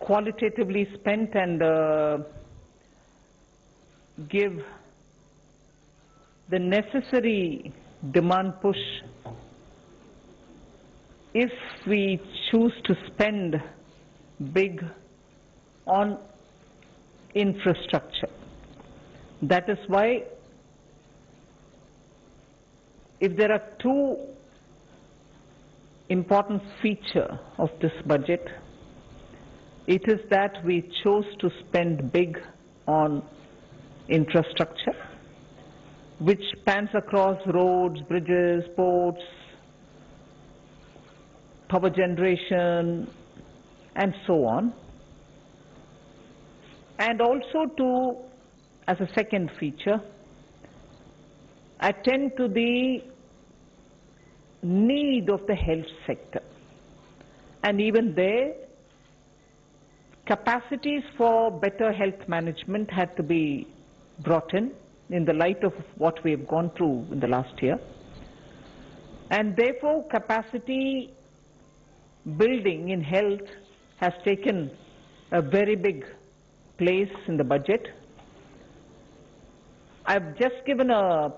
qualitatively spent and give the necessary demand push if we choose to spend big on infrastructure. That is why, if there are two important features of this budget, it is that we chose to spend big on infrastructure, which spans across roads, bridges, ports, power generation, and so on. And also to, as a second feature, attend to the need of the health sector. And even there, capacities for better health management had to be brought in the light of what we have gone through in the last year. And therefore, capacity building in health has taken a very big place in the budget. I've just given a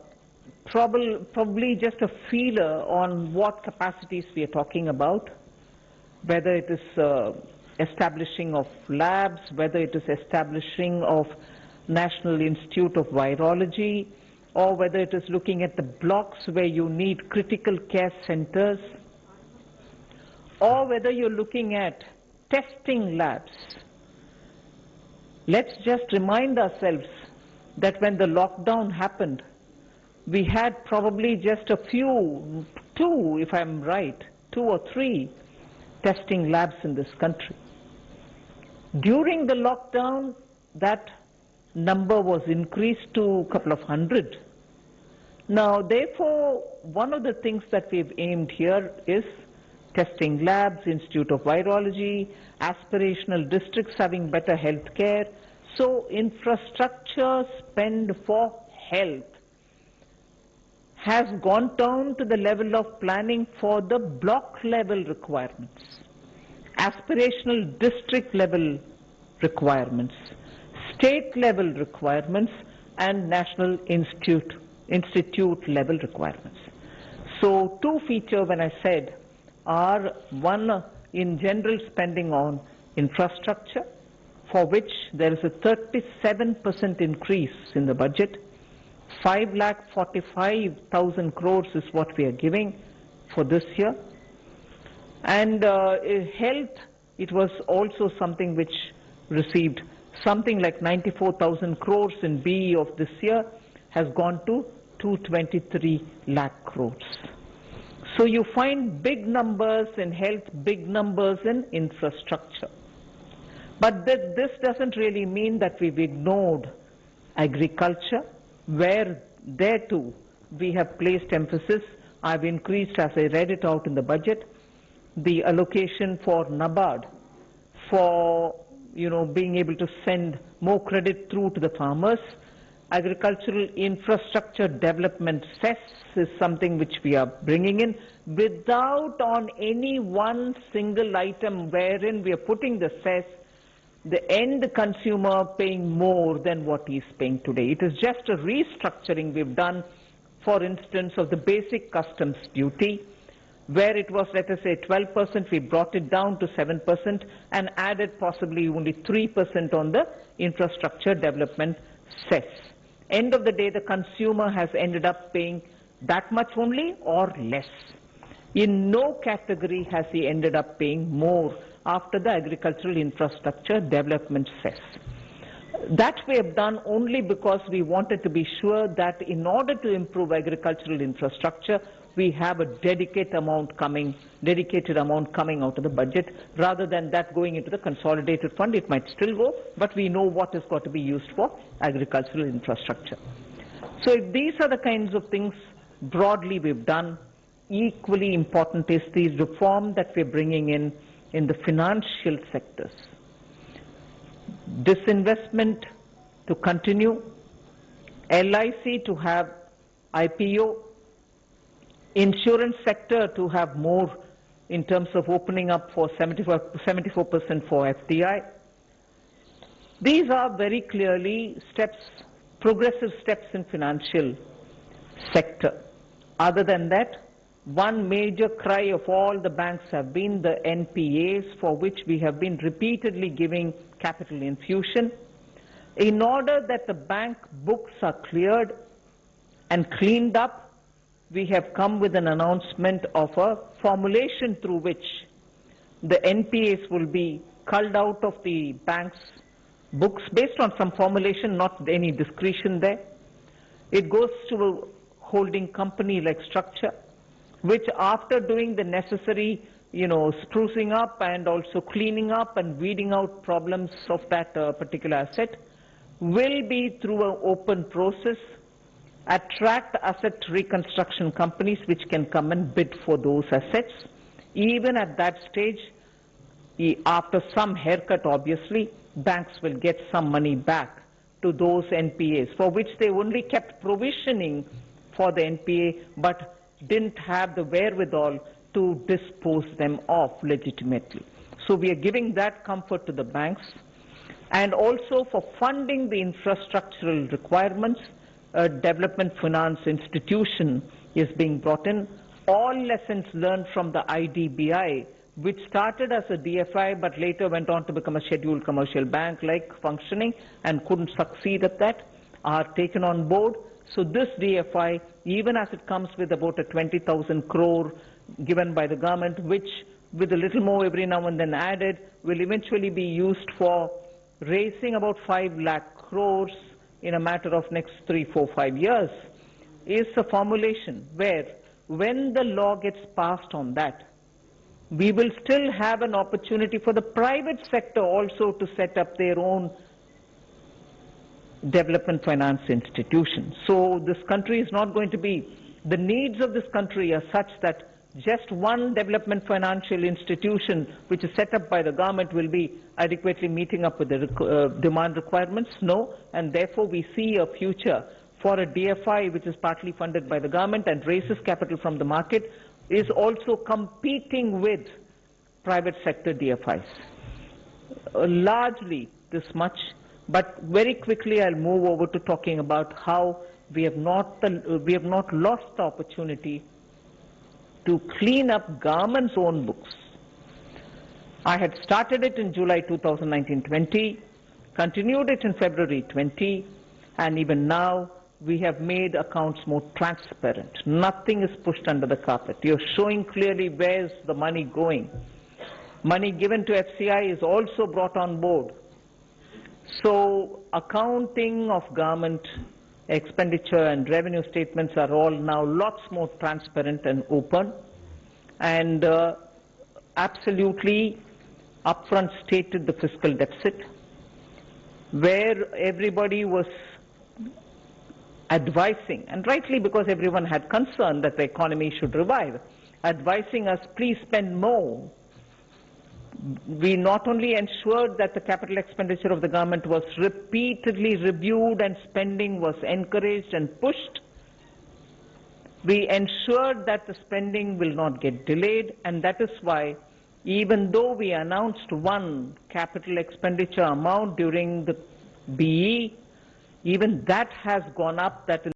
probably just a feeler on what capacities we are talking about, whether it is establishing of labs, whether it is establishing of National Institute of Virology, or whether it is looking at the blocks where you need critical care centers, or whether you're looking at testing labs. Let's just remind ourselves that when the lockdown happened, we had probably just a few, two, if I'm right, 2 or 3 testing labs in this country. During the lockdown, that number was increased to a couple of hundred. Now, therefore, one of the things that we've aimed here is testing labs, Institute of Virology, aspirational districts having better health care. So, infrastructure spend for health has gone down to the level of planning for the block level requirements, aspirational district level requirements, state level requirements, and national institute level requirements. So 2 features, when I said, are one in general spending on infrastructure, for which there is a 37% increase in the budget. 5,45,000 crores is what we are giving for this year. And health, it was also something which received something like 94,000 crores in BE of this year, has gone to 223 lakh crores. So you find big numbers in health, big numbers in infrastructure. But this doesn't really mean that we've ignored agriculture, where there too we have placed emphasis. I've increased, as I read it out in the budget, the allocation for NABARD for being able to send more credit through to the farmers. Agricultural infrastructure development cess is something which we are bringing in without on any one single item wherein we are putting the cess, the end consumer paying more than what he is paying today. It is just a restructuring we've done, for instance, of the basic customs duty, where it was, let us say, 12%, we brought it down to 7% and added possibly only 3% on the infrastructure development cess. End of the day, the consumer has ended up paying that much only or less. In no category has he ended up paying more after the agricultural infrastructure development cess. That we have done only because we wanted to be sure that in order to improve agricultural infrastructure, we have a dedicated amount coming out of the budget, rather than that going into the consolidated fund. It might still go, but we know what has got to be used for agricultural infrastructure. So if these are the kinds of things broadly we've done, equally important is the reform that we're bringing in the financial sectors. Disinvestment to continue, LIC to have IPO, insurance sector to have more in terms of opening up for 74% for FDI. These are very clearly steps, progressive steps in financial sector. Other than that, one major cry of all the banks have been the NPAs, for which we have been repeatedly giving capital infusion. In order that the bank books are cleared and cleaned up, we have come with an announcement of a formulation through which the NPAs will be culled out of the bank's books based on some formulation, not any discretion there. It goes to a holding company-like structure, which after doing the necessary, sprucing up and also cleaning up and weeding out problems of that particular asset, will be through an open process, attract asset reconstruction companies which can come and bid for those assets. Even at that stage, after some haircut obviously, banks will get some money back to those NPAs, for which they only kept provisioning for the NPA, but didn't have the wherewithal to dispose them off legitimately. So we are giving that comfort to the banks. And also for funding the infrastructural requirements, a development finance institution is being brought in. All lessons learned from the IDBI, which started as a DFI but later went on to become a scheduled commercial bank-like functioning and couldn't succeed at that, are taken on board. So this DFI, even as it comes with about a 20,000 crore given by the government, which with a little more every now and then added, will eventually be used for raising about 5 lakh crores in a matter of next 3, 4, 5 years, is a formulation where when the law gets passed on that, we will still have an opportunity for the private sector also to set up their own development finance institutions. So this country is not going to be, the needs of this country are such that just one development financial institution which is set up by the government will be adequately meeting up with the demand requirements. No, and therefore we see a future for a DFI which is partly funded by the government and raises capital from the market, is also competing with private sector DFIs. Largely this much, but very quickly I'll move over to talking about how we have not lost the opportunity to clean up government's own books. I had started it in July 2019-20, continued it in February 20, and even now we have made accounts more transparent. Nothing is pushed under the carpet. You're showing clearly where's the money going. Money given to FCI is also brought on board. So accounting of government expenditure and revenue statements are all now lots more transparent and open, and absolutely upfront stated the fiscal deficit, where everybody was advising, and rightly because everyone had concern that the economy should revive, advising us, please spend more. We not only ensured that the capital expenditure of the government was repeatedly reviewed and spending was encouraged and pushed, we ensured that the spending will not get delayed, and that is why even though we announced one capital expenditure amount during the BE, even that has gone up. That